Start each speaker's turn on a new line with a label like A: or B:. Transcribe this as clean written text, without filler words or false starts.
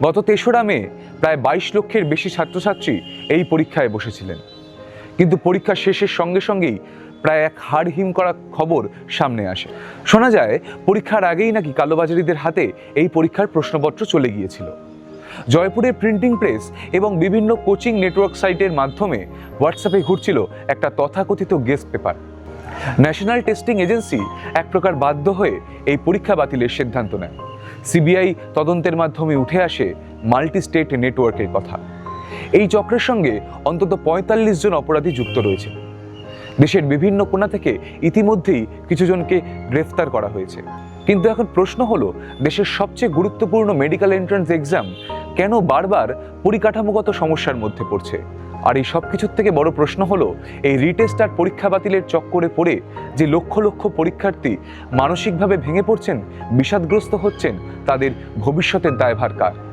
A: গত ৩রা মে প্রায় ২২ লক্ষের বেশি ছাত্রছাত্রী এই পরীক্ষায় বসেছিলেন, কিন্তু পরীক্ষা শেষের সঙ্গে সঙ্গেই প্রায় এক হাড় হিম করা খবর সামনে আসে। শোনা যায় পরীক্ষার আগেই নাকি কালোবাজারিদের হাতে এই পরীক্ষার প্রশ্নপত্র চলে গিয়েছিল। জয়পুরের প্রিন্টিং প্রেস এবং বিভিন্ন কোচিং নেটওয়ার্ক সাইটের মাধ্যমে হোয়াটসঅ্যাপে ঘুরছিল একটা তথাকথিত guest paper. National testing agency এক প্রকার বাধ্য হয়ে এই পরীক্ষা বাতিলের সিদ্ধান্ত নেয়। সিবিআই তদন্তের মাধ্যমে উঠে আসে মাল্টি স্টেট নেটওয়ার্কের কথা। এই চক্রের সঙ্গে অন্তত ৪৫ জন অপরাধী যুক্ত রয়েছে। দেশের বিভিন্ন কোণা থেকে ইতিমধ্যেই কিছু জনকে গ্রেফতার করা হয়েছে। কিন্তু এখন প্রশ্ন হলো, দেশের সবচেয়ে গুরুত্বপূর্ণ মেডিকেল এন্ট্রান্স এক্সাম কেন বারবার পরিকাঠামোগত সমস্যার মধ্যে পড়ছে? আর এই সব কিছুর থেকে বড় প্রশ্ন হলো, এই রিটেস্ট আর পরীক্ষা বাতিলের চক্করে পড়ে যে লক্ষ লক্ষ পরীক্ষার্থী মানসিকভাবে ভেঙে পড়ছেন, বিষাদগ্রস্ত হচ্ছেন, তাদের ভবিষ্যতের দায়ভার কার?